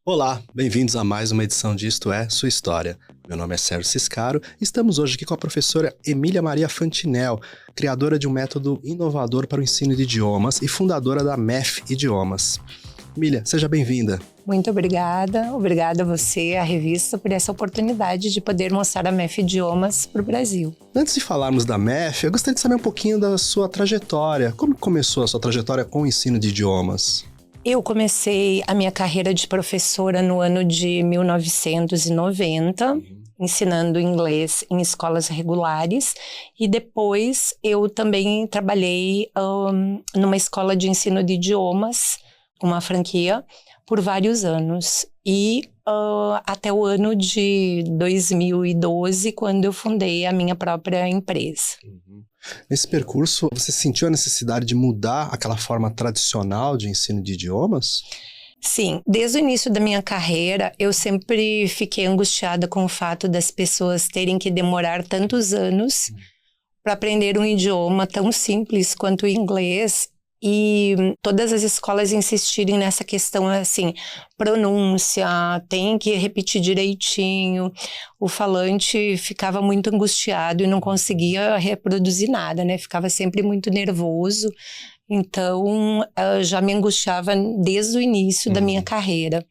Olá, bem-vindos a mais uma edição de Isto é, Sua História. Meu nome é Sérgio Ciscaro e estamos hoje aqui com a professora Emília Maria Fantinel, criadora de um método inovador para o ensino de idiomas e fundadora da MEF Idiomas. Emília, seja bem-vinda. Muito obrigada. Obrigada a você, a revista, por essa oportunidade de poder mostrar a MEF Idiomas para o Brasil. Antes de falarmos da MEF, eu gostaria de saber um pouquinho da sua trajetória. Como começou a sua trajetória com o ensino de idiomas? Eu comecei a minha carreira de professora no ano de 1990, ensinando inglês em escolas regulares, e depois eu também trabalhei numa escola de ensino de idiomas, uma franquia, por vários anos. E até o ano de 2012, quando eu fundei a minha própria empresa. Nesse percurso, você sentiu a necessidade de mudar aquela forma tradicional de ensino de idiomas? Sim, desde o início da minha carreira, eu sempre fiquei angustiada com o fato das pessoas terem que demorar tantos anos para aprender um idioma tão simples quanto o inglês. E todas as escolas insistirem nessa questão, assim, pronúncia, tem que repetir direitinho. O falante ficava muito angustiado e não conseguia reproduzir nada, né? Ficava sempre muito nervoso. Então, já me angustiava desde o início da minha carreira.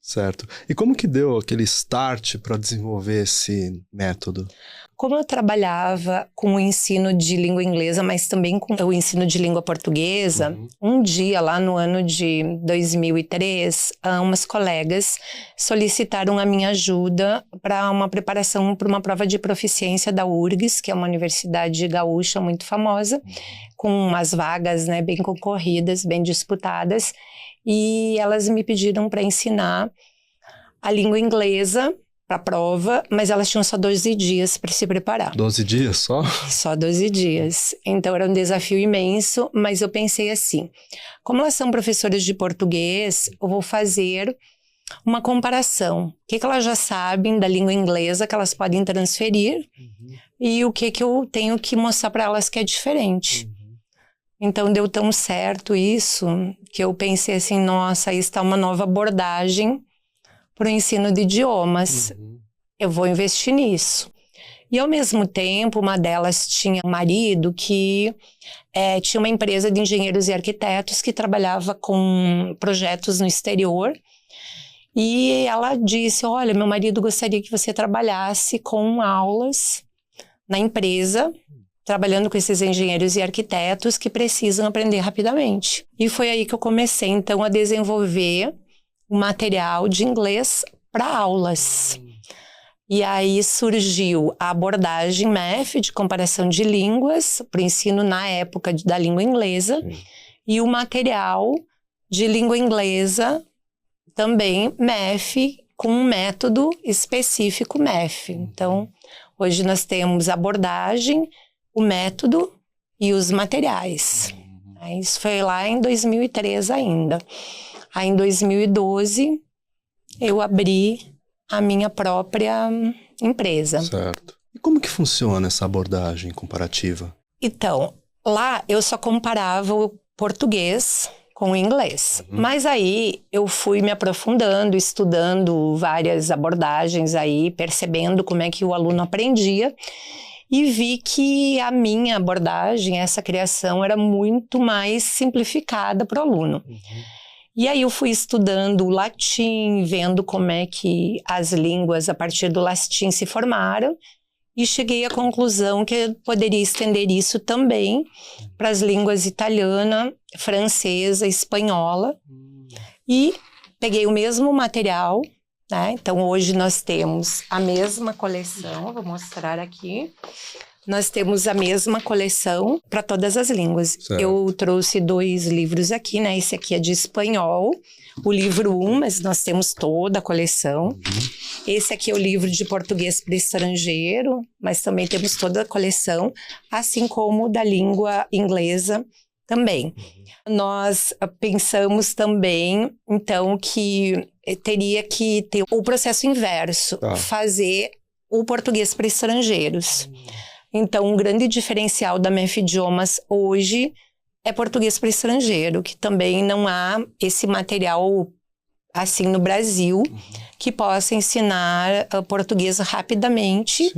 Certo. E como que deu aquele start para desenvolver esse método? Como eu trabalhava com o ensino de língua inglesa, mas também com o ensino de língua portuguesa, um dia lá no ano de 2003, umas colegas solicitaram a minha ajuda para uma preparação para uma prova de proficiência da URGS, que é uma universidade gaúcha muito famosa, com umas vagas, né, bem concorridas, bem disputadas, e elas me pediram para ensinar a língua inglesa para a prova, mas elas tinham só 12 dias para se preparar. 12 dias só? Só 12 dias. Então era um desafio imenso, mas eu pensei assim, como elas são professoras de português, eu vou fazer uma comparação. O que elas já sabem da língua inglesa que elas podem transferir e o que eu tenho que mostrar para elas que é diferente. Então deu tão certo isso que eu pensei assim, nossa, aí está uma nova abordagem para o ensino de idiomas. Eu vou investir nisso. E ao mesmo tempo, uma delas tinha um marido que tinha uma empresa de engenheiros e arquitetos que trabalhava com projetos no exterior. E ela disse, olha, meu marido gostaria que você trabalhasse com aulas na empresa, trabalhando com esses engenheiros e arquitetos que precisam aprender rapidamente. E foi aí que eu comecei, então, a desenvolver o material de inglês para aulas. E aí surgiu a abordagem MEF, de comparação de línguas, para o ensino na época da língua inglesa, e o material de língua inglesa, também MEF, com um método específico MEF. Então, hoje nós temos a abordagem, o método e os materiais. Isso foi lá em 2003 ainda. Aí, em 2012, eu abri a minha própria empresa. Certo. E como que funciona essa abordagem comparativa? Então, lá eu só comparava o português com o inglês. Mas aí eu fui me aprofundando, estudando várias abordagens aí, percebendo como é que o aluno aprendia. E vi que a minha abordagem, essa criação, era muito mais simplificada para o aluno. E aí eu fui estudando o latim, vendo como é que as línguas a partir do latim se formaram e cheguei à conclusão que eu poderia estender isso também para as línguas italiana, francesa, espanhola. E peguei o mesmo material, né? Então hoje nós temos a mesma coleção, vou mostrar aqui. Nós temos a mesma coleção para todas as línguas. Certo. Eu trouxe 2 livros aqui, né? Esse aqui é de espanhol, o livro 1, mas nós temos toda a coleção. Esse aqui é o livro de português para estrangeiro, mas também temos toda a coleção, assim como da língua inglesa também. Nós pensamos também, então, que teria que ter o processo inverso, fazer o português para estrangeiros. Então, um grande diferencial da MEF Idiomas hoje é português para estrangeiro, que também não há esse material assim, no Brasil, que possa ensinar português rapidamente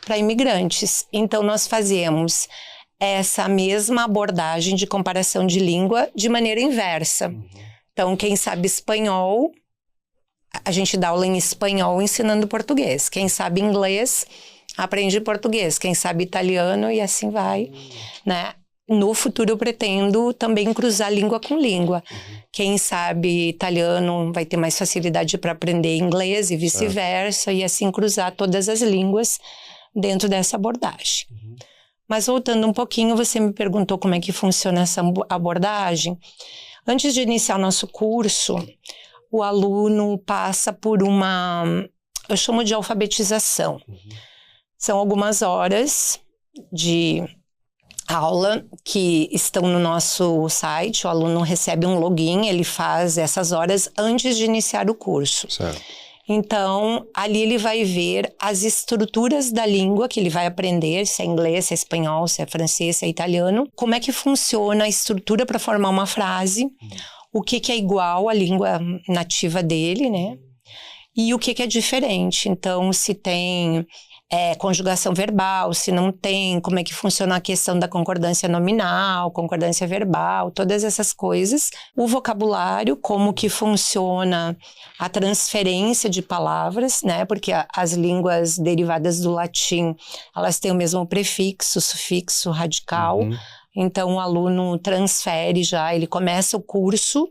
para imigrantes. Então, nós fazemos essa mesma abordagem de comparação de língua de maneira inversa. Então, quem sabe espanhol, a gente dá aula em espanhol ensinando português. Quem sabe inglês, aprende português. Quem sabe italiano, e assim vai, né? No futuro eu pretendo também cruzar língua com língua. Quem sabe italiano vai ter mais facilidade para aprender inglês e vice-versa, e assim cruzar todas as línguas dentro dessa abordagem. Mas voltando um pouquinho, você me perguntou como é que funciona essa abordagem. Antes de iniciar o nosso curso, o aluno passa por eu chamo de alfabetização. São algumas horas de aula que estão no nosso site. O aluno recebe um login, ele faz essas horas antes de iniciar o curso. Certo. Então, ali ele vai ver as estruturas da língua que ele vai aprender, se é inglês, se é espanhol, se é francês, se é italiano. Como é que funciona a estrutura para formar uma frase, o que é igual à língua nativa dele, né? E o que é diferente. Então, se tem conjugação verbal, se não tem, como é que funciona a questão da concordância nominal, concordância verbal, todas essas coisas. O vocabulário, como que funciona a transferência de palavras, né? Porque as línguas derivadas do latim, elas têm o mesmo prefixo, sufixo, radical. Então, o aluno transfere já, ele começa o curso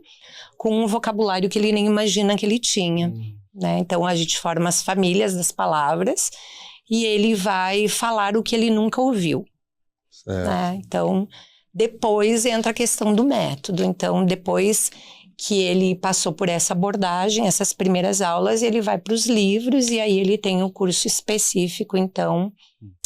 com um vocabulário que ele nem imagina que ele tinha, né? Então, a gente forma as famílias das palavras e ele vai falar o que ele nunca ouviu. Né? Então, depois entra a questão do método. Então, depois que ele passou por essa abordagem, essas primeiras aulas, ele vai para os livros e aí ele tem o curso específico, então,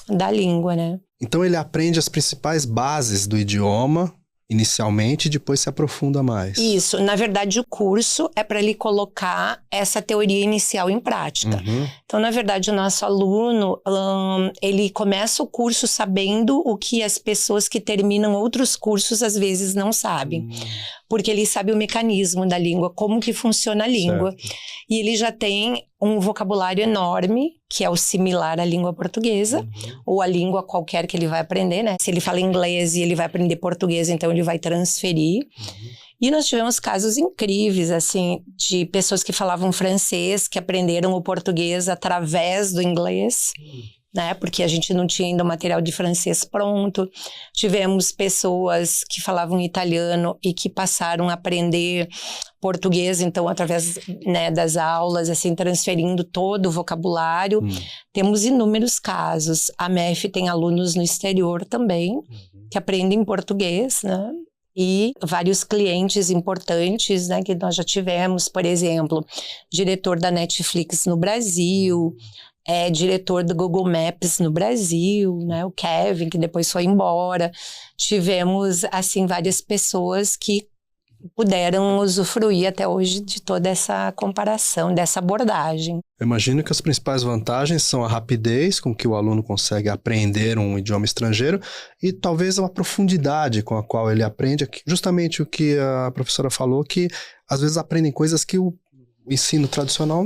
da língua, né? Então, ele aprende as principais bases do idioma inicialmente e depois se aprofunda mais. Isso. Na verdade, o curso é para ele colocar essa teoria inicial em prática. Então, na verdade, o nosso aluno, ele começa o curso sabendo o que as pessoas que terminam outros cursos às vezes não sabem. Porque ele sabe o mecanismo da língua, como que funciona a língua. E ele já tem um vocabulário enorme, que é o similar à língua portuguesa, ou a língua qualquer que ele vai aprender, né? Se ele fala inglês e ele vai aprender português, então ele vai transferir. E nós tivemos casos incríveis, assim, de pessoas que falavam francês, que aprenderam o português através do inglês, né? Porque a gente não tinha ainda o material de francês pronto. Tivemos pessoas que falavam italiano e que passaram a aprender português, então, através, né, das aulas, assim, transferindo todo o vocabulário. Temos inúmeros casos. A MEF tem alunos no exterior também, que aprendem português, né? E vários clientes importantes, né, que nós já tivemos, por exemplo, diretor da Netflix no Brasil, diretor do Google Maps no Brasil, né, o Kevin, que depois foi embora. Tivemos, assim, várias pessoas que puderam usufruir até hoje de toda essa comparação, dessa abordagem. Eu imagino que as principais vantagens são a rapidez com que o aluno consegue aprender um idioma estrangeiro e talvez a profundidade com a qual ele aprende, justamente o que a professora falou, que às vezes aprendem coisas que o ensino tradicional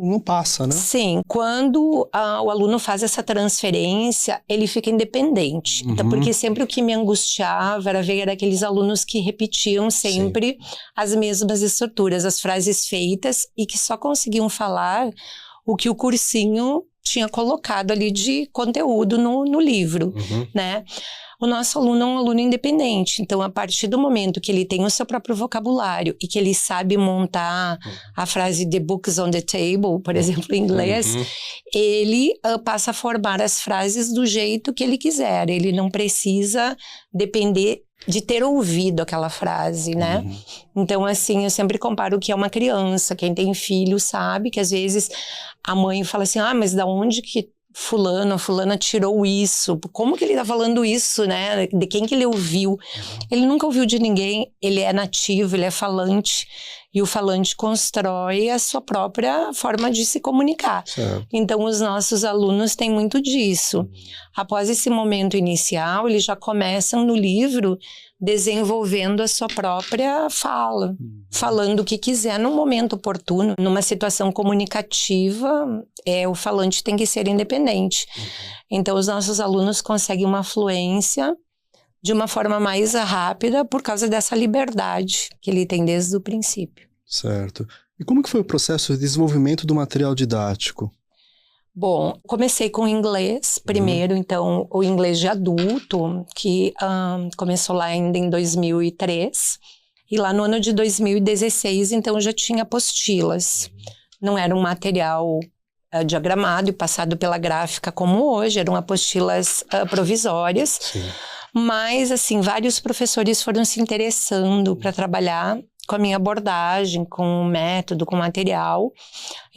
não passa, né? Sim, quando o aluno faz essa transferência, ele fica independente. Então, porque sempre o que me angustiava era ver aqueles alunos que repetiam sempre as mesmas estruturas, as frases feitas, e que só conseguiam falar o que o cursinho tinha colocado ali de conteúdo no livro, né? O nosso aluno é um aluno independente, então a partir do momento que ele tem o seu próprio vocabulário e que ele sabe montar a frase "the books on the table", por exemplo, em inglês, ele passa a formar as frases do jeito que ele quiser, ele não precisa depender de ter ouvido aquela frase, né? Então, assim, eu sempre comparo que é uma criança, quem tem filho sabe que às vezes a mãe fala assim, mas da onde que fulano, a fulana tirou isso, como que ele tá falando isso, né, de quem que ele ouviu? Ele nunca ouviu de ninguém, ele é nativo, ele é falante, e o falante constrói a sua própria forma de se comunicar. Então, os nossos alunos têm muito disso. Após esse momento inicial, eles já começam no livro desenvolvendo a sua própria fala, falando o que quiser no momento oportuno. Numa situação comunicativa, o falante tem que ser independente. Então, os nossos alunos conseguem uma fluência de uma forma mais rápida por causa dessa liberdade que ele tem desde o princípio. Certo. E como que foi o processo de desenvolvimento do material didático? Bom, comecei com inglês primeiro, então o inglês de adulto, que começou lá ainda em 2003, e lá no ano de 2016, então já tinha apostilas. Não era um material diagramado e passado pela gráfica como hoje, eram apostilas provisórias. Sim. Mas, assim, vários professores foram se interessando para trabalhar com a minha abordagem, com o método, com o material.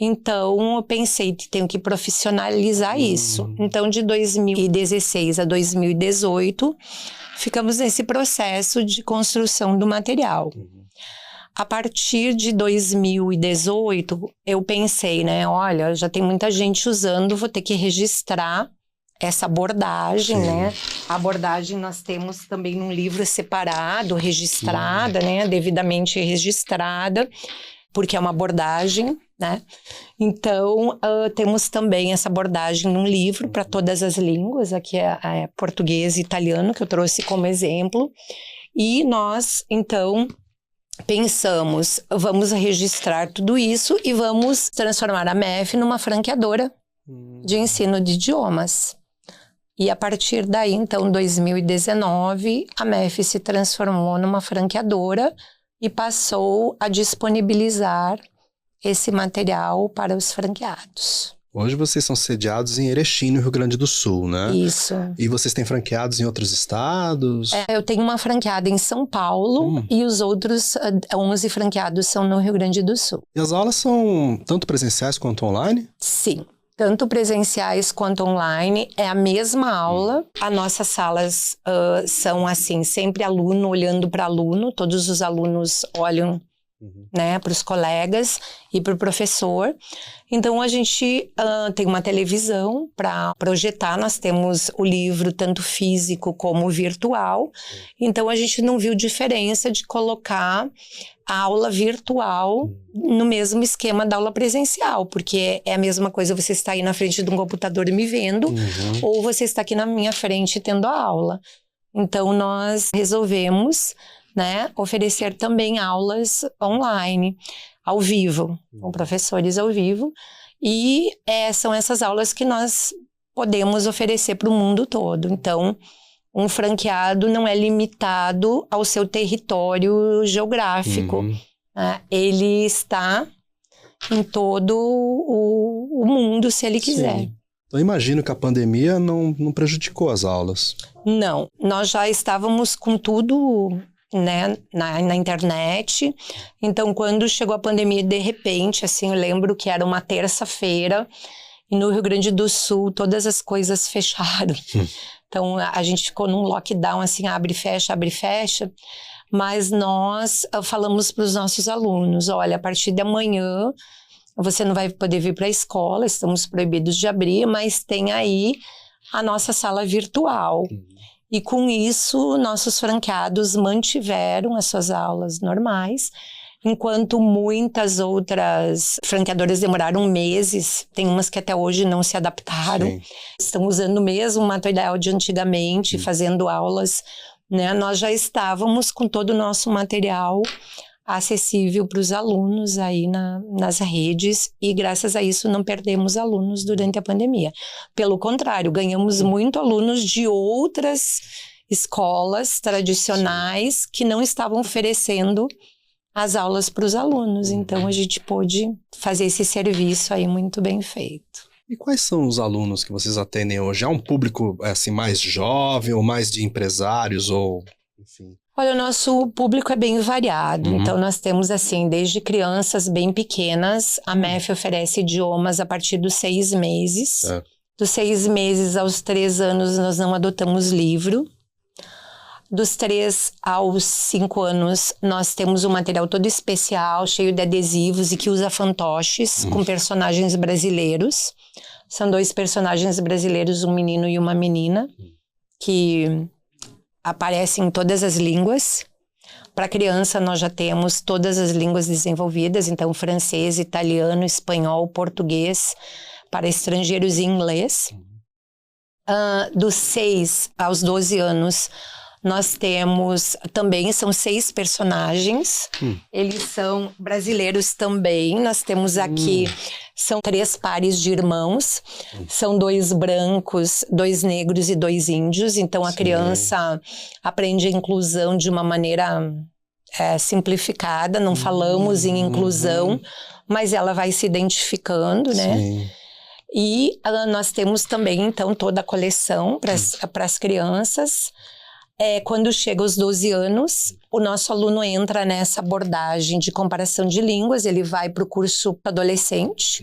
Então, eu pensei que tenho que profissionalizar isso. Então, de 2016 a 2018, ficamos nesse processo de construção do material. A partir de 2018, eu pensei, né? Olha, já tem muita gente usando, vou ter que registrar essa abordagem, né? A abordagem nós temos também num livro separado, registrada, né? Devidamente registrada, porque é uma abordagem, né? Então, temos também essa abordagem num livro para todas as línguas, aqui é português e italiano, que eu trouxe como exemplo. E nós, então, pensamos, vamos registrar tudo isso e vamos transformar a MEF numa franqueadora de ensino de idiomas. E a partir daí, então, 2019, a MEF se transformou numa franqueadora e passou a disponibilizar esse material para os franqueados. Hoje vocês são sediados em Erechim, no Rio Grande do Sul, né? Isso. E vocês têm franqueados em outros estados? Eu tenho uma franqueada em São Paulo e os outros 11 franqueados são no Rio Grande do Sul. E as aulas são tanto presenciais quanto online? Sim. Tanto presenciais quanto online, é a mesma aula. As nossas salas são assim, sempre aluno olhando para aluno, todos os alunos olham, né, para os colegas e para o professor. Então, a gente tem uma televisão para projetar, nós temos o livro tanto físico como virtual. Então, a gente não viu diferença de colocar a aula virtual no mesmo esquema da aula presencial, porque é a mesma coisa você está aí na frente de um computador me vendo, ou você está aqui na minha frente tendo a aula. Então, nós resolvemos, né, oferecer também aulas online, ao vivo, com professores ao vivo, e são essas aulas que nós podemos oferecer para o mundo todo. Então, um franqueado não é limitado ao seu território geográfico. Né? Ele está em todo o mundo, se ele quiser. Sim. Então, imagino que a pandemia não prejudicou as aulas. Não, nós já estávamos com tudo, né, na internet. Então, quando chegou a pandemia, de repente, assim, eu lembro que era uma terça-feira, e no Rio Grande do Sul todas as coisas fecharam. Então, a gente ficou num lockdown, assim, abre e fecha, mas nós falamos para os nossos alunos, olha, a partir de amanhã você não vai poder vir para a escola, estamos proibidos de abrir, mas tem aí a nossa sala virtual. E com isso, nossos franqueados mantiveram as suas aulas normais, enquanto muitas outras franqueadoras demoraram meses, tem umas que até hoje não se adaptaram, Sim. Estão usando o mesmo material de antigamente, fazendo aulas, né? Nós já estávamos com todo o nosso material acessível para os alunos aí nas redes, e graças a isso não perdemos alunos durante a pandemia. Pelo contrário, ganhamos muito alunos de outras escolas tradicionais que não estavam oferecendo as aulas para os alunos. Então, a gente pôde fazer esse serviço aí muito bem feito. E quais são os alunos que vocês atendem hoje? Há um público assim, mais jovem ou mais de empresários ou, enfim? Olha, o nosso público é bem variado. Então, nós temos, assim, desde crianças bem pequenas. A MEF oferece idiomas a partir dos 6 meses. Dos 6 meses aos 3 anos, nós não adotamos livro. Dos 3 aos 5 anos, nós temos um material todo especial, cheio de adesivos e que usa fantoches com personagens brasileiros. São 2 personagens brasileiros, um menino e uma menina, que aparece em todas as línguas. Para criança, nós já temos todas as línguas desenvolvidas, então francês, italiano, espanhol, português, para estrangeiros e inglês. Dos 6 aos 12 anos, nós temos também, são 6 personagens, eles são brasileiros também, nós temos aqui, são 3 pares de irmãos, são 2 brancos, 2 negros e 2 índios, então a criança aprende a inclusão de uma maneira simplificada, não falamos em inclusão, mas ela vai se identificando, né? Sim. E nós temos também, então, toda a coleção para as crianças. Quando chega aos 12 anos, o nosso aluno entra nessa abordagem de comparação de línguas, ele vai para o curso adolescente.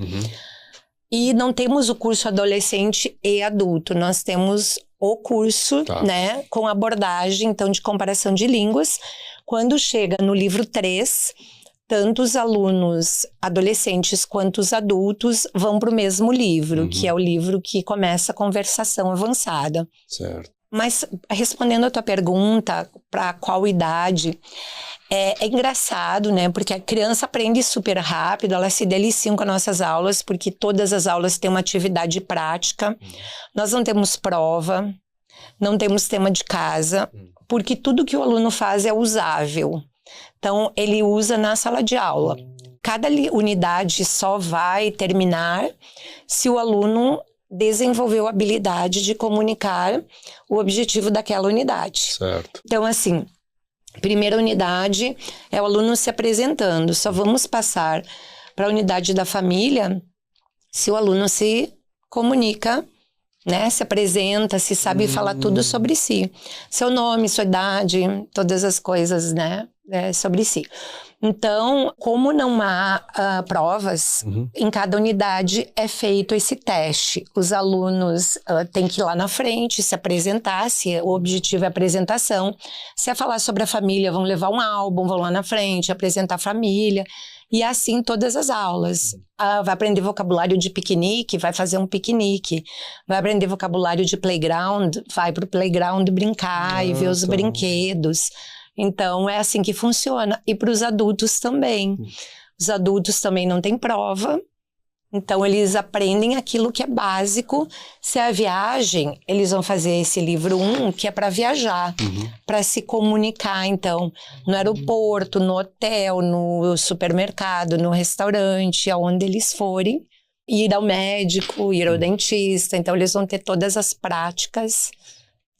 E não temos o curso adolescente e adulto, nós temos o curso, né, com abordagem, então, de comparação de línguas. Quando chega no livro 3, tanto os alunos adolescentes quanto os adultos vão para o mesmo livro, que é o livro que começa a conversação avançada. Certo. Mas, respondendo a tua pergunta, para qual idade, é engraçado, né? Porque a criança aprende super rápido, elas se deliciam com as nossas aulas, porque todas as aulas têm uma atividade prática. Nós não temos prova, não temos tema de casa, porque tudo que o aluno faz é usável. Então, ele usa na sala de aula. Cada unidade só vai terminar se o aluno desenvolveu a habilidade de comunicar o objetivo daquela unidade. Certo. Então, assim, primeira unidade é o aluno se apresentando. Só vamos passar para a unidade da família se o aluno se comunica, né? Se apresenta, se sabe falar tudo sobre si. Seu nome, sua idade, todas as coisas, né? Sobre si. Então, como não há provas, em cada unidade é feito esse teste. Os alunos têm que ir lá na frente, se apresentar, se o objetivo é apresentação. Se é falar sobre a família, vão levar um álbum, vão lá na frente, apresentar a família. E assim todas as aulas. Vai aprender vocabulário de piquenique, vai fazer um piquenique. Vai aprender vocabulário de playground, vai para o playground brincar e ver os brinquedos. Então, é assim que funciona. E para os adultos também. Os adultos também não têm prova. Então, eles aprendem aquilo que é básico. Se é a viagem, eles vão fazer esse livro 1, que é para viajar, para se comunicar, então, no aeroporto, no hotel, no supermercado, no restaurante, aonde eles forem. Ir ao médico, ir ao dentista. Então, eles vão ter todas as práticas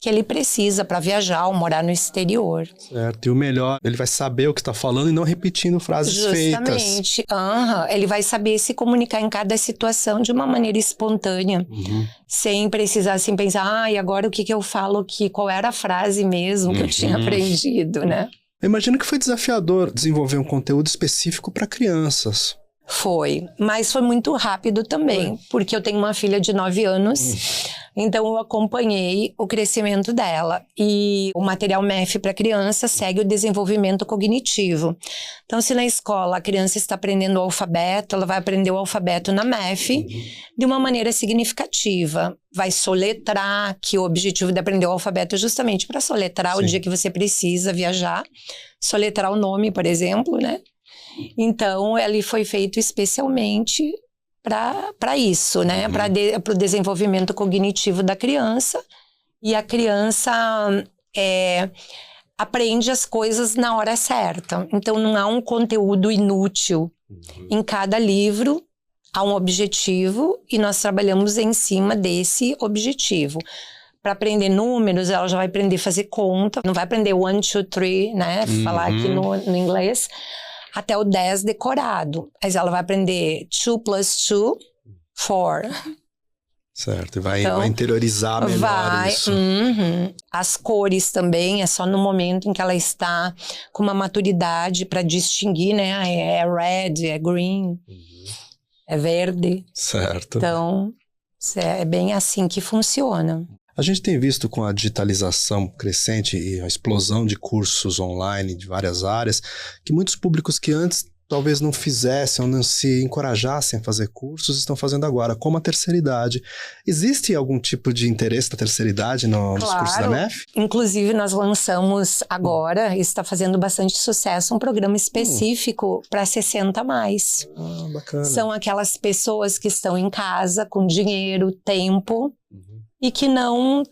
que ele precisa para viajar ou morar no exterior. Certo, e o melhor, ele vai saber o que está falando e não repetindo frases feitas. Justamente. Ele vai saber se comunicar em cada situação de uma maneira espontânea, sem precisar assim pensar, e agora o que eu falo aqui, qual era a frase mesmo que eu tinha aprendido, né? Eu imagino que foi desafiador desenvolver um conteúdo específico para crianças. Foi, mas foi muito rápido também, porque eu tenho uma filha de 9 anos, então eu acompanhei o crescimento dela. E o material MEF para criança segue o desenvolvimento cognitivo. Então, se na escola a criança está aprendendo o alfabeto, ela vai aprender o alfabeto na MEF de uma maneira significativa. Vai soletrar, que o objetivo de aprender o alfabeto é justamente para soletrar o dia que você precisa viajar. Soletrar o nome, por exemplo, né? Então, ele foi feito especialmente para isso, né? Para o desenvolvimento cognitivo da criança. E a criança aprende as coisas na hora certa. Então, não há um conteúdo inútil. Em cada livro, há um objetivo e nós trabalhamos em cima desse objetivo. Para aprender números, ela já vai aprender a fazer conta. Não vai aprender 1, 2, 3, né? Falar aqui no inglês. Até o 10 decorado. Mas ela vai aprender 2 plus 2, 4. Certo, e vai interiorizar melhor isso. As cores também, é só no momento em que ela está com uma maturidade para distinguir, né? É red, é green, é verde. Certo. Então, é bem assim que funciona. A gente tem visto com a digitalização crescente e a explosão de cursos online de várias áreas, que muitos públicos que antes talvez não fizessem ou não se encorajassem a fazer cursos, estão fazendo agora, como a terceira idade. Existe algum tipo de interesse da terceira idade nos cursos da MEF? Inclusive, nós lançamos agora, e está fazendo bastante sucesso, um programa específico para 60 a mais. Bacana. São aquelas pessoas que estão em casa com dinheiro, tempo, e que não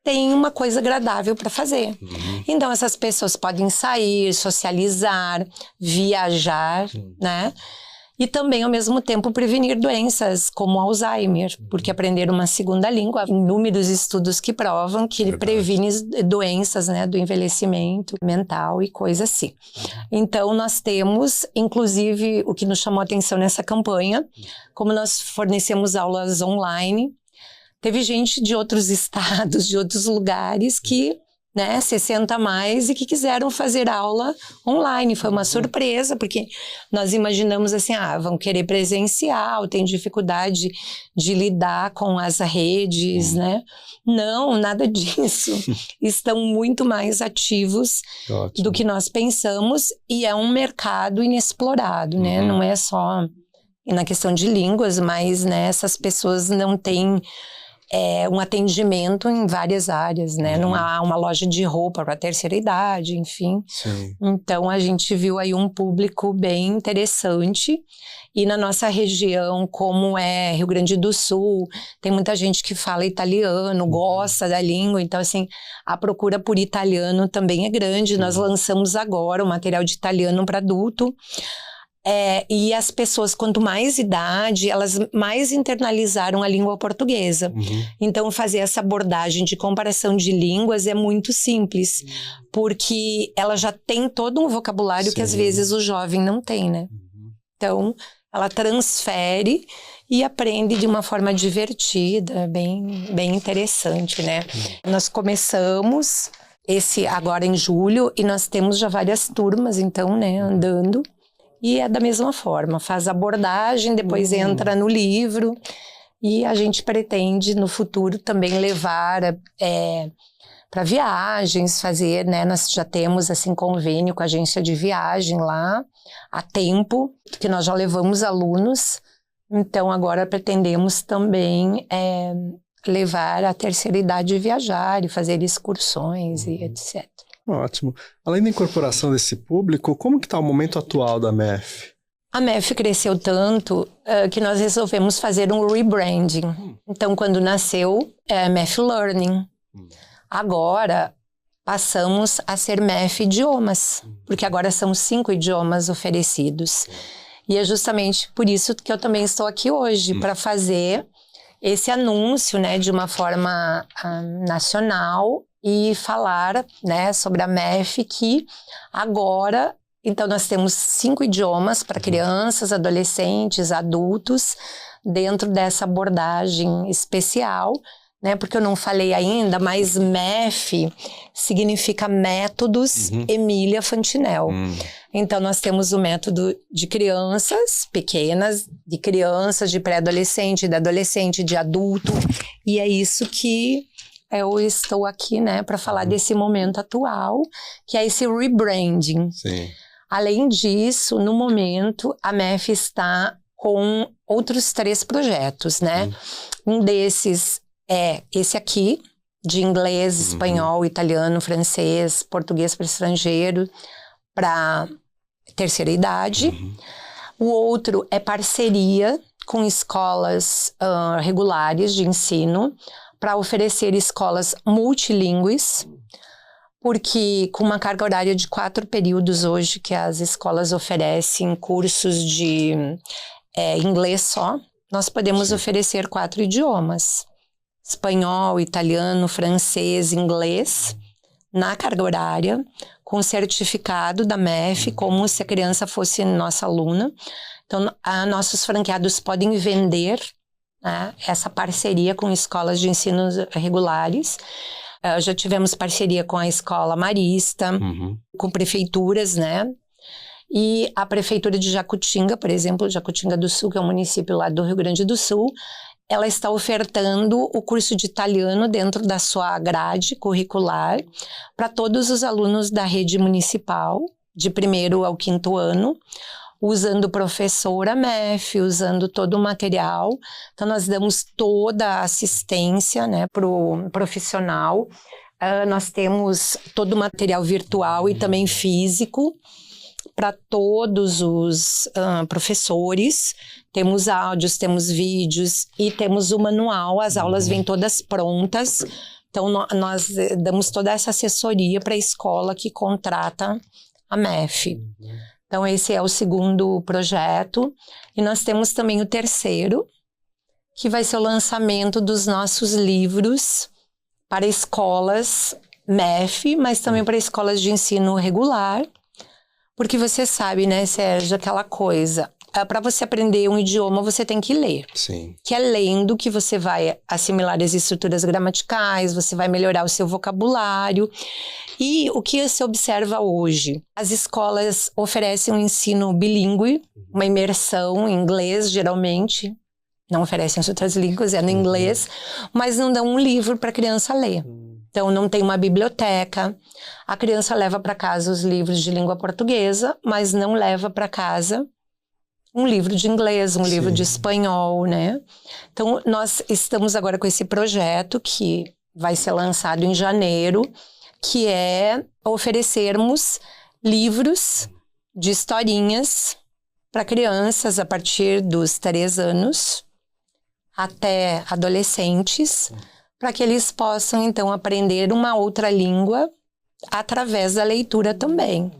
tem uma coisa agradável para fazer. Então, essas pessoas podem sair, socializar, viajar, né? E também, ao mesmo tempo, prevenir doenças como Alzheimer, porque aprender uma segunda língua, inúmeros estudos que provam que ele previne doenças, né, do envelhecimento mental e coisa assim. Então, nós temos, inclusive, o que nos chamou a atenção nessa campanha, como nós fornecemos aulas online. Teve gente de outros estados, de outros lugares que, né, 60 a mais e que quiseram fazer aula online. Foi uma surpresa, porque nós imaginamos assim, vão querer presencial, tem dificuldade de lidar com as redes, né? Não, nada disso. Estão muito mais ativos do que nós pensamos e é um mercado inexplorado, né? Não é só na questão de línguas, mas, né, essas pessoas não têm um atendimento em várias áreas, né? Não há uma loja de roupa para a terceira idade, enfim. Sim. Então, a gente viu aí um público bem interessante. E na nossa região, como é Rio Grande do Sul, tem muita gente que fala italiano, gosta da língua. Então, assim, a procura por italiano também é grande. Nós lançamos agora o material de italiano para adulto. E as pessoas, quanto mais idade, elas mais internalizaram a língua portuguesa. Então, fazer essa abordagem de comparação de línguas é muito simples, porque ela já tem todo um vocabulário que às vezes o jovem não tem, né? Então, ela transfere e aprende de uma forma divertida, bem interessante, né? Nós começamos esse agora em julho e nós temos já várias turmas, então, né, andando. E é da mesma forma, faz abordagem, depois entra no livro e a gente pretende no futuro também levar para viagens, fazer, né? Nós já temos assim convênio com a agência de viagem lá há tempo, que nós já levamos alunos, então agora pretendemos também levar a terceira idade a viajar e fazer excursões e etc. Ótimo. Além da incorporação desse público, como que está o momento atual da MEF? A MEF cresceu tanto que nós resolvemos fazer um rebranding. Então, quando nasceu, MEF Learning. Agora, passamos a ser MEF Idiomas, porque agora são 5 idiomas oferecidos. E é justamente por isso que eu também estou aqui hoje, para fazer esse anúncio, né, de uma forma nacional e falar, né, sobre a MEF, que agora, então nós temos 5 idiomas para crianças, adolescentes, adultos, dentro dessa abordagem especial, né, porque eu não falei ainda, mas MEF significa Métodos Emília Fantinel. Então nós temos o método de crianças pequenas, de crianças, de pré-adolescente, de adolescente, de adulto, e é isso que eu estou aqui, né, para falar desse momento atual, que é esse rebranding. Sim. Além disso, no momento, a MEF está com outros 3 projetos, né? Um desses é esse aqui, de inglês, espanhol, italiano, francês, português para estrangeiro, para terceira idade. O outro é parceria com escolas regulares de ensino, para oferecer escolas multilingües, porque com uma carga horária de 4 períodos hoje, que as escolas oferecem cursos de inglês só, nós podemos oferecer 4 idiomas. Espanhol, italiano, francês, inglês, na carga horária, com certificado da MEF, como se a criança fosse nossa aluna. Então, nossos franqueados podem vender, né, essa parceria com escolas de ensino regulares. Já tivemos parceria com a Escola Marista, com prefeituras, né? E a Prefeitura de Jacutinga, por exemplo, Jacutinga do Sul, que é um município lá do Rio Grande do Sul, ela está ofertando o curso de italiano dentro da sua grade curricular para todos os alunos da rede municipal, de 1º ao 5º ano, usando professora MEF, usando todo o material. Então, nós damos toda a assistência, né, para o profissional. Nós temos todo o material virtual e também físico para todos os professores. Temos áudios, temos vídeos e temos o manual. As aulas vêm todas prontas. Então, nós damos toda essa assessoria para a escola que contrata a MEF. Então, esse é o segundo projeto. E nós temos também o terceiro, que vai ser o lançamento dos nossos livros para escolas MEF, mas também para escolas de ensino regular. Porque você sabe, né, Sérgio, aquela coisa, para você aprender um idioma, você tem que ler. Sim. Que é lendo que você vai assimilar as estruturas gramaticais, você vai melhorar o seu vocabulário. E o que se observa hoje? As escolas oferecem um ensino bilíngue, uma imersão em inglês, geralmente. Não oferecem as outras línguas, é no inglês, mas não dão um livro para a criança ler. Então, não tem uma biblioteca. A criança leva para casa os livros de língua portuguesa, mas não leva para casa um livro de inglês, um livro de espanhol, né? Então, nós estamos agora com esse projeto que vai ser lançado em janeiro, que é oferecermos livros de historinhas para crianças a partir dos 3 anos até adolescentes, para que eles possam, então, aprender uma outra língua através da leitura também.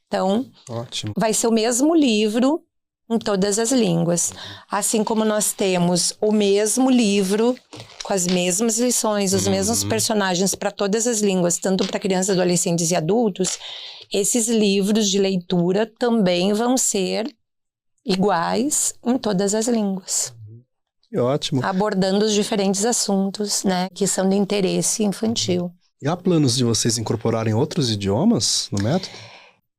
Então, ótimo, vai ser o mesmo livro em todas as línguas. Assim como nós temos o mesmo livro, com as mesmas lições, os mesmos personagens para todas as línguas, tanto para crianças, adolescentes e adultos, esses livros de leitura também vão ser iguais em todas as línguas. Ótimo. Abordando os diferentes assuntos, né, que são de interesse infantil. E há planos de vocês incorporarem outros idiomas no método?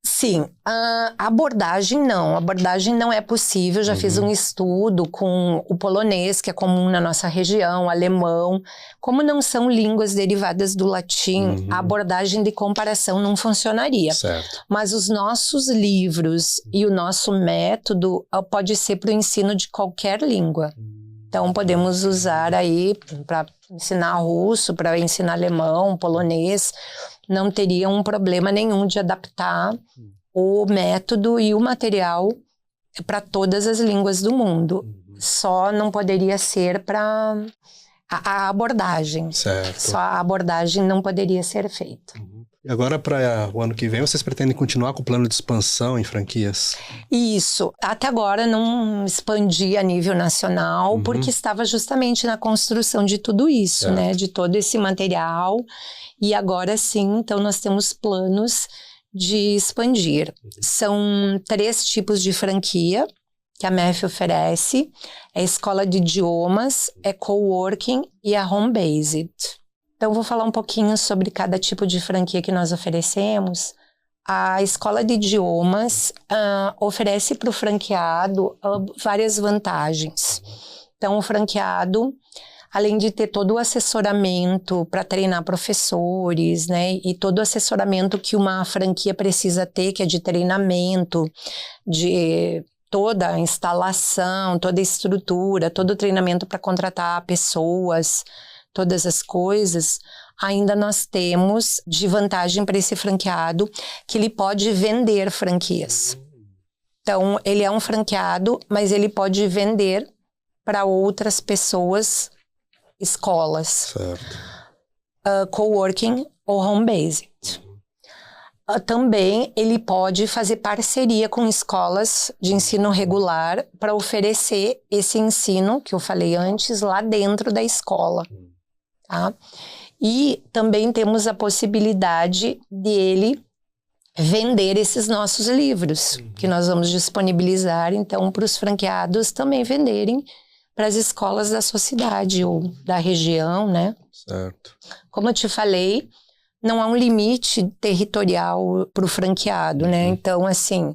Sim, a abordagem não é possível. Já fiz um estudo com o polonês, que é comum na nossa região, alemão. Como não são línguas derivadas do latim, a abordagem de comparação não funcionaria. Certo. Mas os nossos livros e o nosso método pode ser para o ensino de qualquer língua. Então, podemos usar aí para ensinar russo, para ensinar alemão, polonês. Não teria um problema nenhum de adaptar o método e o material para todas as línguas do mundo. Só não poderia ser para a abordagem. Certo. Só a abordagem não poderia ser feita. E agora, para o ano que vem, vocês pretendem continuar com o plano de expansão em franquias? Isso. Até agora não expandi a nível nacional, porque estava justamente na construção de tudo isso, né? De todo esse material. E agora sim, então nós temos planos de expandir. São 3 tipos de franquia que a MEF oferece. É a escola de idiomas, é coworking e a home-based. Então, vou falar um pouquinho sobre cada tipo de franquia que nós oferecemos. A escola de idiomas oferece para o franqueado várias vantagens. Então, o franqueado, além de ter todo o assessoramento para treinar professores, né, e todo o assessoramento que uma franquia precisa ter, que é de treinamento, de toda a instalação, toda a estrutura, todo o treinamento para contratar pessoas, todas as coisas, ainda nós temos de vantagem para esse franqueado que ele pode vender franquias. Então, ele é um franqueado, mas ele pode vender para outras pessoas, escolas. Certo. Coworking ou home-based. Também ele pode fazer parceria com escolas de ensino regular para oferecer esse ensino que eu falei antes lá dentro da escola. Tá? E também temos a possibilidade de ele vender esses nossos livros, que nós vamos disponibilizar, então, para os franqueados também venderem para as escolas da sua cidade ou da região, né? Certo. Como eu te falei, não há um limite territorial para o franqueado, né? Então, assim,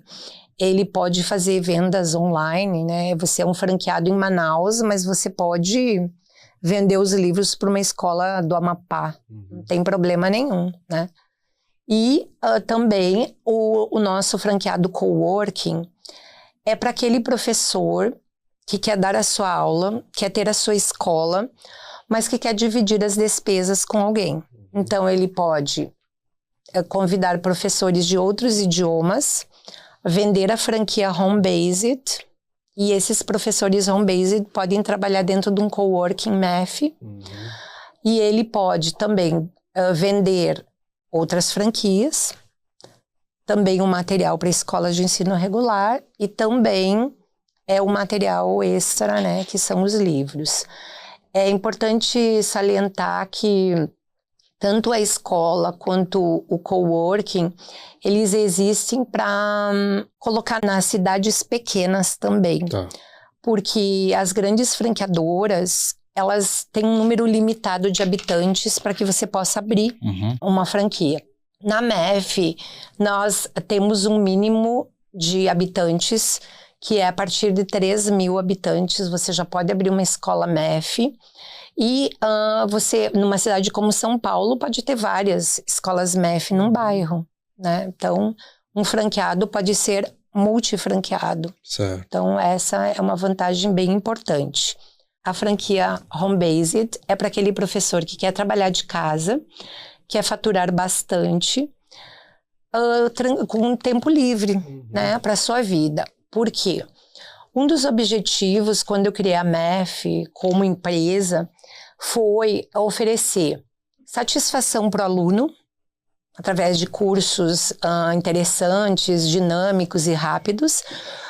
ele pode fazer vendas online, né? Você é um franqueado em Manaus, mas você pode vender os livros para uma escola do Amapá. Não tem problema nenhum, né? E também o nosso franqueado coworking, é para aquele professor que quer dar a sua aula, quer ter a sua escola, mas que quer dividir as despesas com alguém. Então, ele pode convidar professores de outros idiomas, vender a franquia Home-Based, e esses professores Home-Based podem trabalhar dentro de um coworking MEF, e ele pode também vender outras franquias, também um material para escolas de ensino regular, e também o material extra, né, que são os livros. É importante salientar que tanto a escola quanto o coworking, eles existem para colocar nas cidades pequenas também. Tá. Porque as grandes franqueadoras, elas têm um número limitado de habitantes para que você possa abrir uma franquia. Na MEF, nós temos um mínimo de habitantes, que é a partir de 3.000 habitantes, você já pode abrir uma escola MEF. E você, numa cidade como São Paulo, pode ter várias escolas MEF num bairro, né? Então, um franqueado pode ser multifranqueado. Certo. Então, essa é uma vantagem bem importante. A franquia Home-Based é para aquele professor que quer trabalhar de casa, quer faturar bastante, com tempo livre, né, para a sua vida. Por quê? Um dos objetivos, quando eu criei a MEF como empresa, foi oferecer satisfação para o aluno, através de cursos interessantes, dinâmicos e rápidos,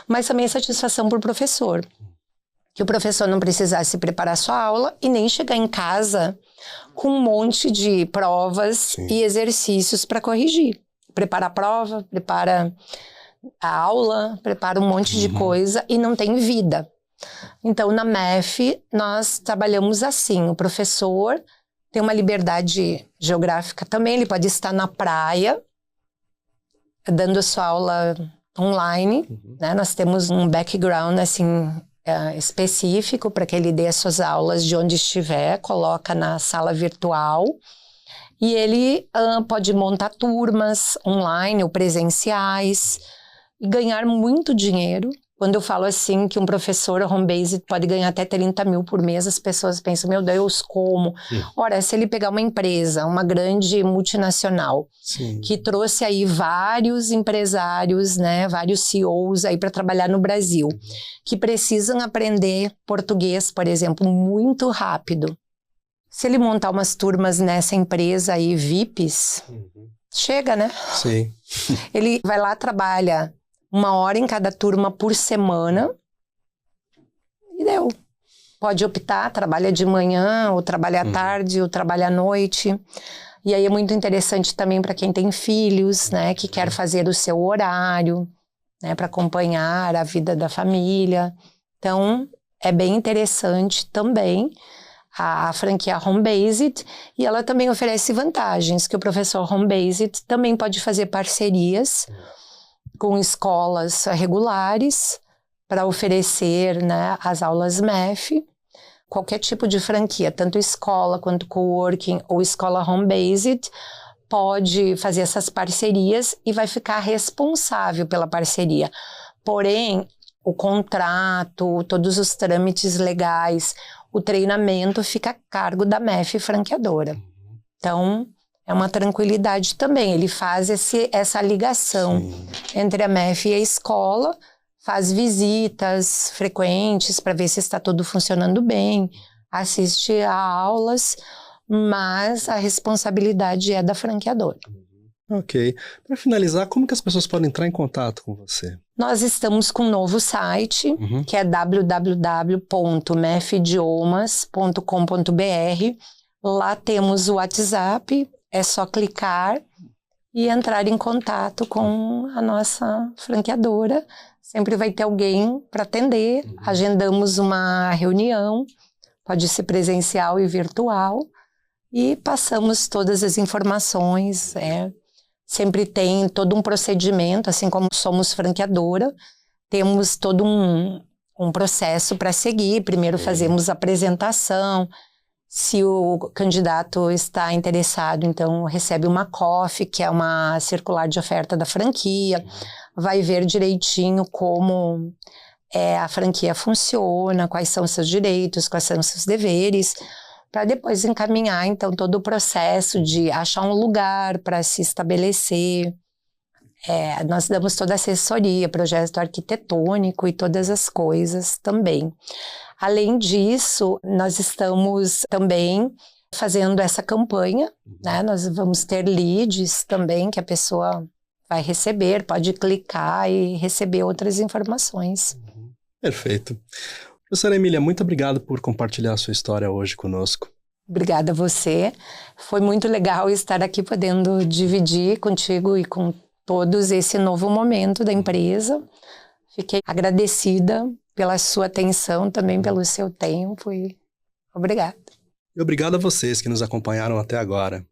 mas também satisfação para o professor. Que o professor não precisasse preparar sua aula e nem chegar em casa com um monte de provas e exercícios para corrigir. Prepara a prova, prepara a aula, prepara um monte de coisa e não tem vida. Então, na MEF, nós trabalhamos assim. O professor tem uma liberdade geográfica também. Ele pode estar na praia, dando a sua aula online. Né? Nós temos um background, assim, específico para que ele dê as suas aulas de onde estiver, coloca na sala virtual. E ele pode montar turmas online ou presenciais e ganhar muito dinheiro. Quando eu falo assim que um professor home-based pode ganhar até 30 mil por mês, as pessoas pensam, meu Deus, como? Ora, se ele pegar uma empresa, uma grande multinacional, que trouxe aí vários empresários, né, vários CEOs aí para trabalhar no Brasil, que precisam aprender português, por exemplo, muito rápido. Se ele montar umas turmas nessa empresa aí, VIPs, chega, né? Sim. Ele vai lá, trabalha 1 hora em cada turma por semana e deu. Pode optar, trabalha de manhã, ou trabalha à tarde, ou trabalha à noite. E aí é muito interessante também para quem tem filhos, né, que quer fazer o seu horário, né, para acompanhar a vida da família. Então, é bem interessante também a franquia Home-Based, e ela também oferece vantagens, que o professor Home-Based também pode fazer parcerias com escolas regulares para oferecer, né, as aulas MEF, qualquer tipo de franquia, tanto escola quanto coworking ou escola home-based, pode fazer essas parcerias e vai ficar responsável pela parceria. Porém, o contrato, todos os trâmites legais, o treinamento fica a cargo da MEF franqueadora. Então, é uma tranquilidade também. Ele faz essa ligação entre a MEF e a escola, faz visitas frequentes para ver se está tudo funcionando bem, assiste a aulas, mas a responsabilidade é da franqueadora. Ok. Para finalizar, como que as pessoas podem entrar em contato com você? Nós estamos com um novo site, que é www.mefidiomas.com.br. Lá temos o WhatsApp, é só clicar e entrar em contato com a nossa franqueadora. Sempre vai ter alguém para atender. Agendamos uma reunião, pode ser presencial e virtual, e passamos todas as informações. Sempre tem todo um procedimento, assim como somos franqueadora, temos todo um processo para seguir. Primeiro fazemos a apresentação, Se o candidato está interessado, então recebe uma COF, que é uma circular de oferta da franquia, vai ver direitinho como a franquia funciona, quais são os seus direitos, quais são os seus deveres, para depois encaminhar, então, todo o processo de achar um lugar para se estabelecer. Nós damos toda a assessoria, projeto arquitetônico e todas as coisas também. Além disso, nós estamos também fazendo essa campanha, né? Nós vamos ter leads também que a pessoa vai receber, pode clicar e receber outras informações. Perfeito. Professora Emília, muito obrigado por compartilhar a sua história hoje conosco. Obrigada a você. Foi muito legal estar aqui podendo dividir contigo e com todos esse novo momento da empresa. Fiquei agradecida pela sua atenção, também pelo seu tempo e obrigada. E obrigado a vocês que nos acompanharam até agora.